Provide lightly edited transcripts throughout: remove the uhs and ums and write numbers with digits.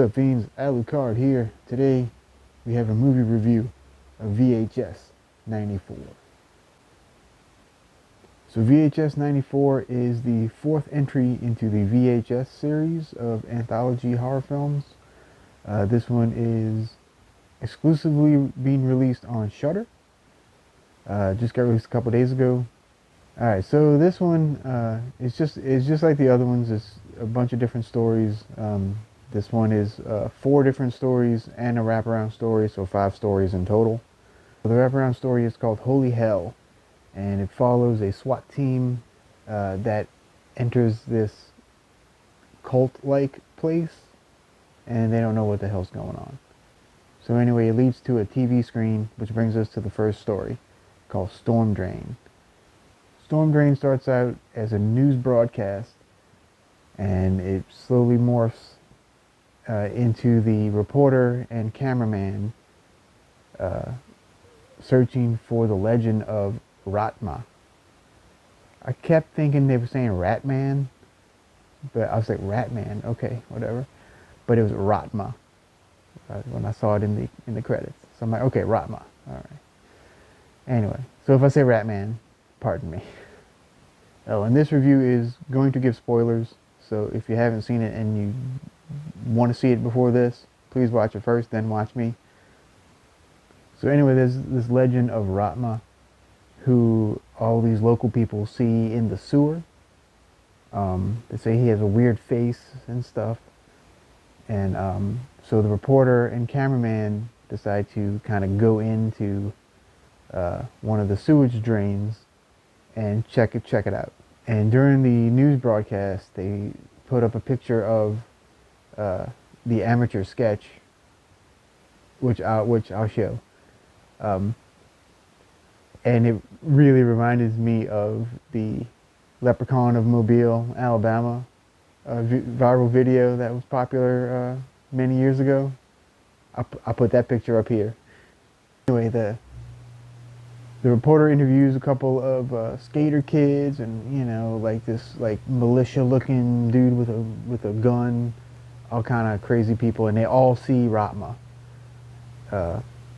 up, fiends? Alucard here. Today we have a movie review of VHS 94. So VHS 94 is the fourth entry into the VHS series of anthology horror films. This one is exclusively being released on Shudder. Just got released a couple days ago. Alright, so this one it's just like the other ones. It's a bunch of different stories. This one is 4 different stories and a wraparound story, so 5 stories in total. The wraparound story is called Holy Hell, and it follows a SWAT team that enters this cult-like place, and they don't know what the hell's going on. So anyway, it leads to a TV screen, which brings us to the first story, called Storm Drain. Storm Drain starts out as a news broadcast, and it slowly morphs into the reporter and cameraman searching for the legend of Raatma. I kept thinking they were saying Ratman, but I was like, Ratman, okay, whatever. But it was Raatma when I saw it in the credits. So I'm like, okay, Raatma, all right. Anyway, so if I say Ratman, pardon me. Oh, and this review is going to give spoilers, so if you haven't seen it and you want to see it before this, please watch it first, then watch me. So anyway, there's this legend of Raatma, who all these local people see in the sewer. They say he has a weird face and stuff. And so the reporter and cameraman decide to kind of go into one of the sewage drains and check it out. And during the news broadcast, they put up a picture of the amateur sketch, which I'll show. And it really reminded me of the Leprechaun of Mobile, Alabama viral video that was popular many years ago. I put that picture up here. Anyway, the reporter interviews a couple of skater kids, and like this militia-looking dude with a gun, all kind of crazy people, and they all see Raatma.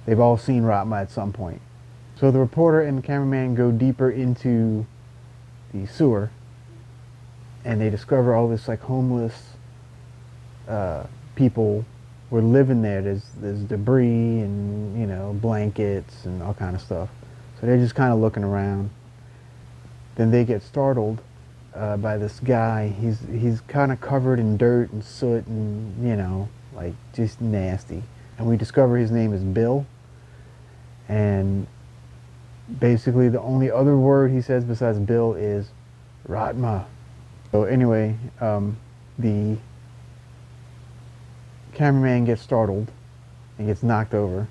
They've all seen Raatma at some point. So the reporter and the cameraman go deeper into the sewer, and they discover all this homeless people were living there. There's debris and blankets and all kind of stuff. So they're just kind of looking around. Then they get startled by this guy. He's kind of covered in dirt and soot and just nasty. And we discover his name is Bill. And basically the only other word he says besides Bill is Raatma. So anyway, the cameraman gets startled and gets knocked over.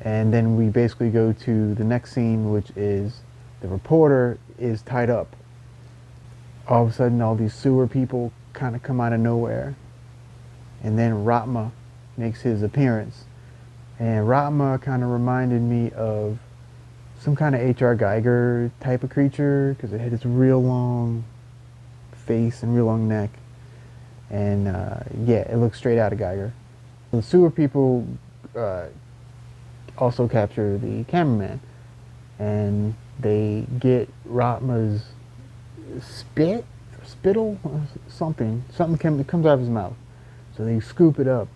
And then we basically go to the next scene, which is the reporter is tied up. All of a sudden, all these sewer people kind of come out of nowhere. And then Raatma makes his appearance. And Raatma kind of reminded me of some kind of H.R. Geiger type of creature, because it had this real long face and real long neck. And yeah, it looks straight out of Geiger. The sewer people also capture the cameraman, and they get Raatma's spittle, something comes out of his mouth. So they scoop it up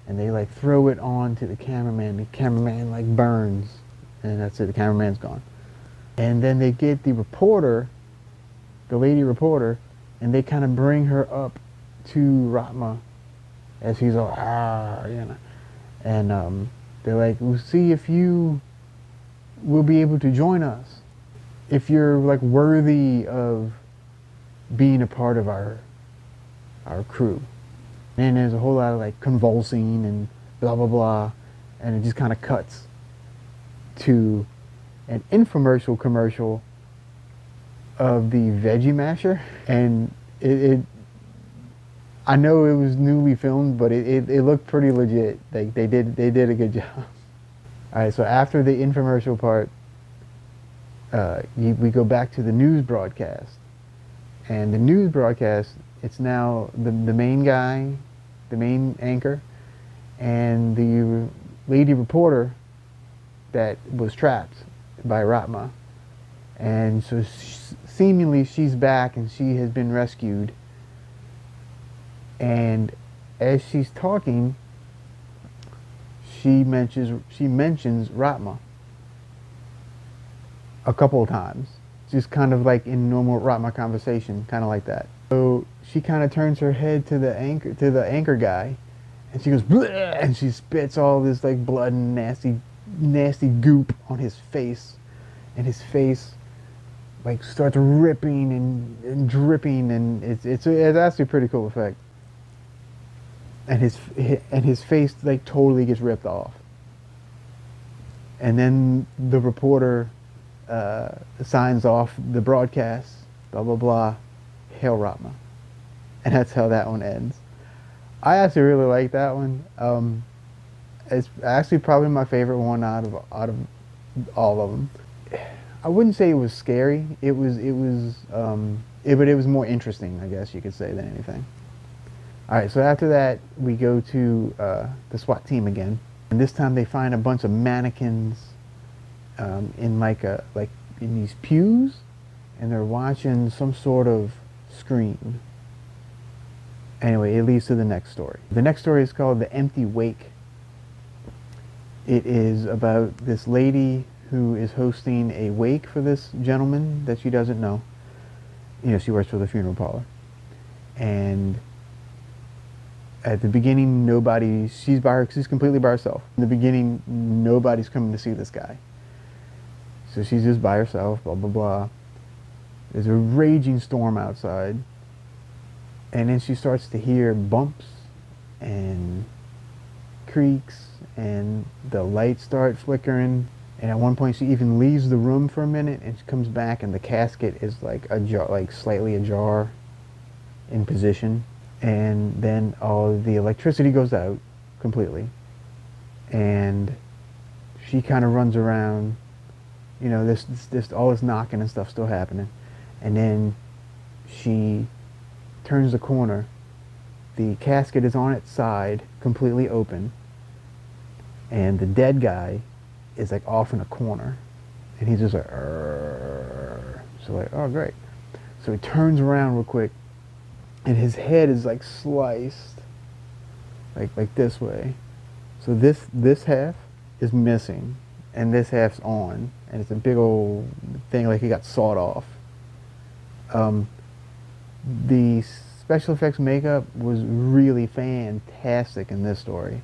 and they throw it onto the cameraman. The cameraman burns, and that's it. The cameraman's gone. And then they get the reporter, the lady reporter, and they kind of bring her up to Raatma as he's all and they're like, we'll see if you will be able to join us, if you're worthy of being a part of our crew. And there's a whole lot of convulsing and blah blah blah, and it just kind of cuts to an infomercial commercial of the Veggie Masher. And I know it was newly filmed, but it looked pretty legit. They did a good job. All right, so after the infomercial part, we go back to the news broadcast, and the news broadcast, it's now the main guy the main anchor, and the lady reporter that was trapped by Raatma. And so seemingly she's back and she has been rescued. And as she's talking, she mentions Raatma a couple of times, just kind of like in normal Raatma conversation, kind of like that. So she kind of turns her head to the anchor guy, and she goes, bleh, and she spits all this like blood and nasty goop on his face, and his face like starts ripping and dripping, and it's actually a pretty cool effect. And his face like totally gets ripped off. And then the reporter signs off the broadcast, blah blah blah, hail Raatma, and that's how that one ends. I actually really like that one. It's actually probably my favorite one out of all of them. I wouldn't say it was scary. But it was more interesting, I guess you could say, than anything. All right, so after that, we go to the SWAT team again, and this time they find a bunch of mannequins in in these pews, and they're watching some sort of screen. Anyway, it leads to the next story. The next story is called The Empty Wake. It is about this lady who is hosting a wake for this gentleman that she doesn't know. You know, she works for the funeral parlor. And at the beginning, she's completely by herself. In the beginning, nobody's coming to see this guy. So she's just by herself, blah, blah, blah. There's a raging storm outside. And then she starts to hear bumps and creaks, and the lights start flickering. And at one point she even leaves the room for a minute, and she comes back and the casket is like slightly ajar in position. And then all the electricity goes out completely. And she kind of runs around, you know, this all this knocking and stuff still happening. And then she turns the corner. The casket is on its side, completely open, and the dead guy is like off in a corner, and he's just like, arr. So like, oh great. So he turns around real quick, and his head is like sliced, like this way. So this half is missing, and this half's on, and it's a big old thing like he got sawed off. The special effects makeup was really fantastic in this story.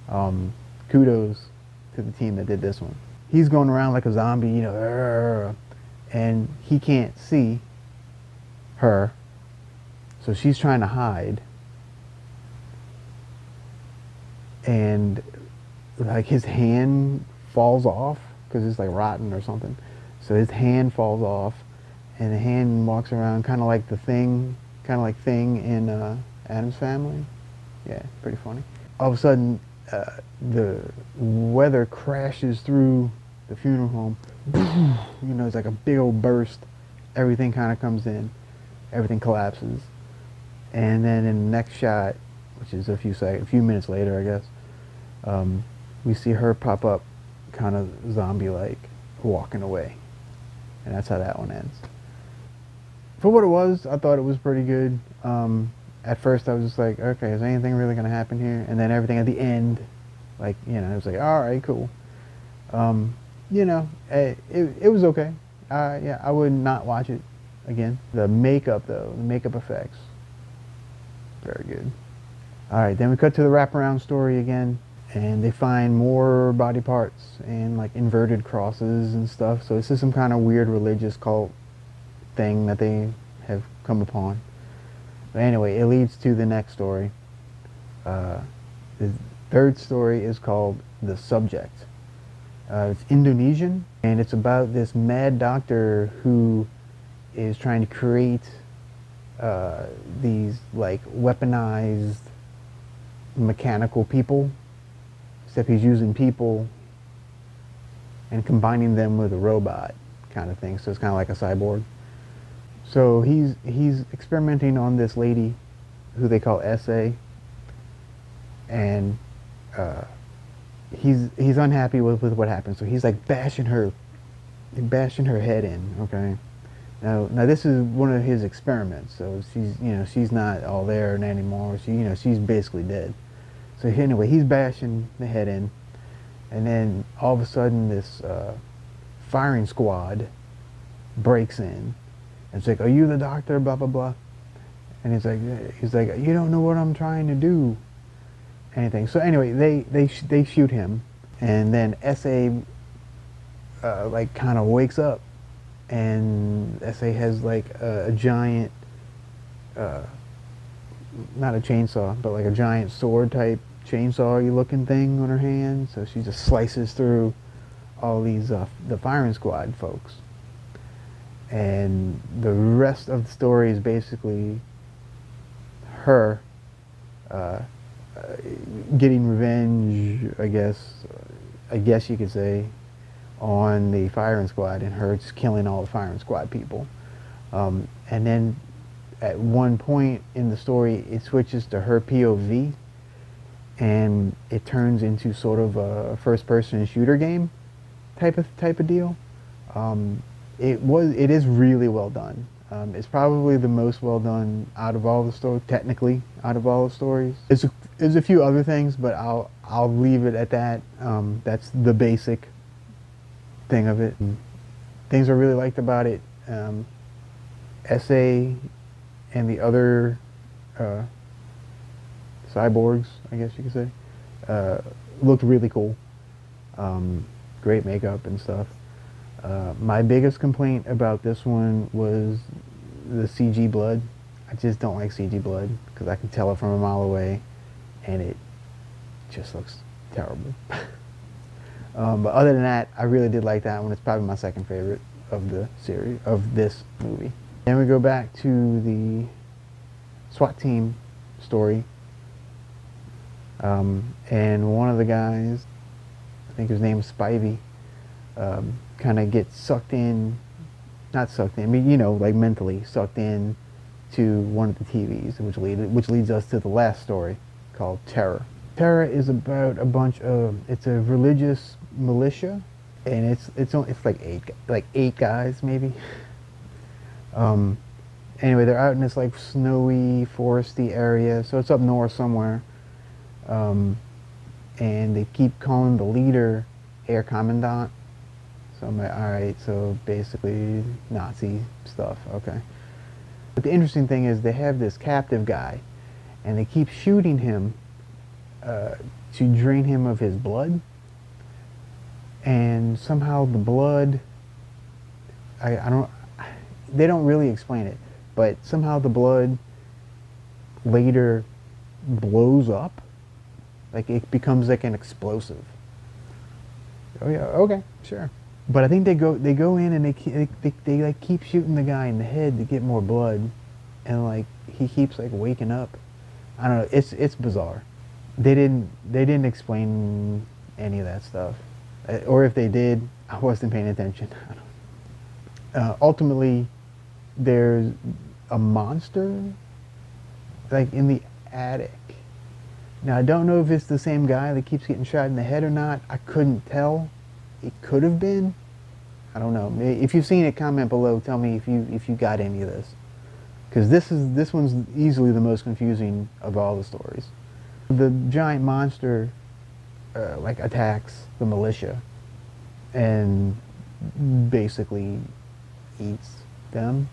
Kudos to the team that did this one. He's going around like a zombie, you know, and he can't see her, so she's trying to hide. And like his hand falls off because it's like rotten or something. So his hand falls off, and the hand walks around kind of like Thing in Addams Family. Yeah, pretty funny. All of a sudden, the weather crashes through the funeral home. You know, it's like a big old burst. Everything kind of comes in. Everything collapses. And then in the next shot, which is a few minutes later, I guess, we see her pop up, kind of zombie-like, walking away. And that's how that one ends. For what it was, I thought it was pretty good. At first I was just like, okay, is anything really going to happen here? And then everything at the end, like, you know, it was like, all right, cool. You know, it was okay. Yeah, I would not watch it again. The makeup, though, the makeup effects, very good. All right, then we cut to the wraparound story again, and they find more body parts and like inverted crosses and stuff. So this is some kind of weird religious cult thing that they have come upon. But anyway, it leads to the next story. The third story is called The Subject. It's Indonesian, and it's about this mad doctor who is trying to create these like weaponized mechanical people, except he's using people and combining them with a robot kind of thing. So it's kind of like a cyborg. So he's experimenting on this lady who they call SA, and he's unhappy with what happened. So he's like bashing her head in. Okay. Now this is one of his experiments. So she's not all there anymore. She's basically dead. So anyway, he's bashing the head in, and then all of a sudden this firing squad breaks in. It's like, "Are you the doctor?" Blah blah blah. And he's like, "You don't know what I'm trying to do." Anything. So anyway, they shoot him, and then SA like kind of wakes up, and SA has like a giant, not a chainsaw, but like a giant sword type chainsaw looking thing on her hand. So she just slices through all these the firing squad folks, and the rest of the story is basically her getting revenge, I guess you could say, on the firing squad, and her just killing all the firing squad people. And then at one point in the story, it switches to her POV, and it turns into sort of a first-person shooter game type of deal. It is really well done. It's probably the most well done out of all the stories, technically, out of all the stories. There's a few other things, but I'll leave it at that. That's the basic thing of it. Things I really liked about it, SA and the other cyborgs, I guess you could say, looked really cool. Great makeup and stuff. My biggest complaint about this one was the CG blood. I just don't like CG blood because I can tell it from a mile away, and it just looks terrible. But other than that, I really did like that one. It's probably my second favorite of the series, of this movie. Then we go back to the SWAT team story. And one of the guys, I think his name is Spivey, kind of gets sucked in, not sucked in, I mean, like mentally sucked in to one of the TVs, which leads us to the last story called Terror. Terror is about it's a religious militia, and it's like eight guys maybe. Anyway, they're out in this like snowy, foresty area, so it's up north somewhere. And they keep calling the leader Air Commandant. So I'm like, all right, so basically Nazi stuff, okay. But the interesting thing is they have this captive guy, and they keep shooting him to drain him of his blood. And somehow the blood, they don't really explain it, but somehow the blood later blows up. Like it becomes like an explosive. Oh yeah, okay, sure. But I think they go in and they like keep shooting the guy in the head to get more blood, and like he keeps like waking up. I don't know. It's bizarre. They didn't explain any of that stuff, or if they did, I wasn't paying attention. Ultimately, there's a monster like in the attic. Now, I don't know if it's the same guy that keeps getting shot in the head or not. I couldn't tell. It could have been. I don't know. If you've seen it, comment below. Tell me if you got any of this. Because this one's easily the most confusing of all the stories. The giant monster like attacks the militia and basically eats them.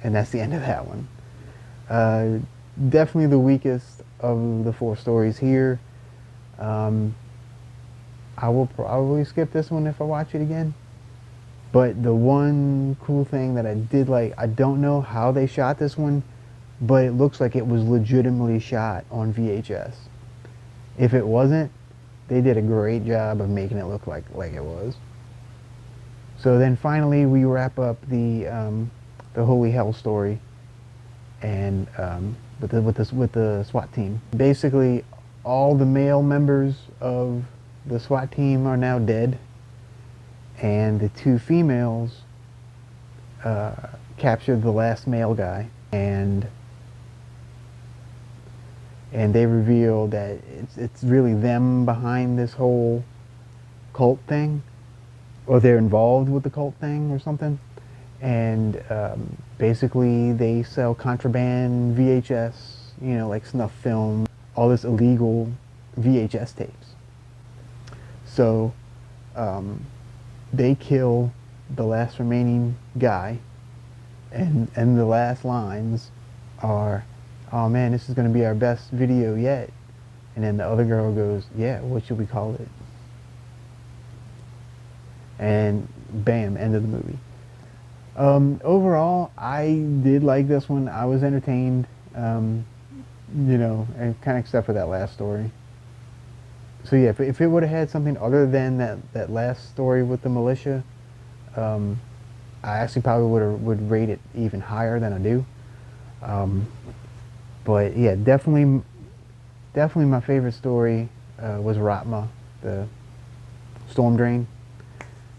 And that's the end of that one. Definitely the weakest of the four stories here. I will probably skip this one if I watch it again. But the one cool thing that I did like, I don't know how they shot this one, but it looks like it was legitimately shot on VHS. If it wasn't, they did a great job of making it look like it was. So then finally we wrap up the Holy Hell story, and with the SWAT team. Basically, all the male members of the SWAT team are now dead, and the two females captured the last male guy, and and they reveal that it's really them behind this whole cult thing, or they're involved with the cult thing or something. And basically, they sell contraband VHS, you know, like snuff film, all this illegal VHS tapes. So they kill the last remaining guy, and the last lines are, "Oh man, this is going to be our best video yet." And then the other girl goes, "Yeah, what should we call it?" And bam, end of the movie. Overall, I did like this one. I was entertained, you know, and kind of except for that last story. So yeah, if it would have had something other than that last story with the militia, I actually probably would rate it even higher than I do. Um, but yeah, definitely my favorite story was Raatma, the storm drain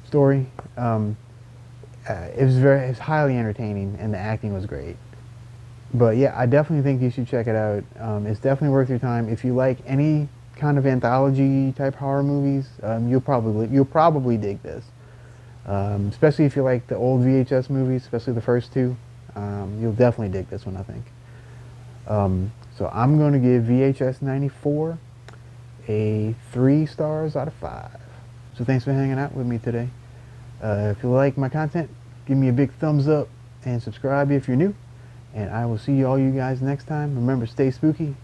story. It was highly entertaining, and the acting was great. But yeah, I definitely think you should check it out. It's definitely worth your time. If you like any kind of anthology type horror movies, you'll probably dig this. Especially if you like the old VHS movies, especially the first two. You'll definitely dig this one, I think. So I'm going to give VHS 94 a 3 stars out of 5. So thanks for hanging out with me today. If you like my content, give me a big thumbs up and subscribe if you're new. And I will see all you guys next time. Remember, stay spooky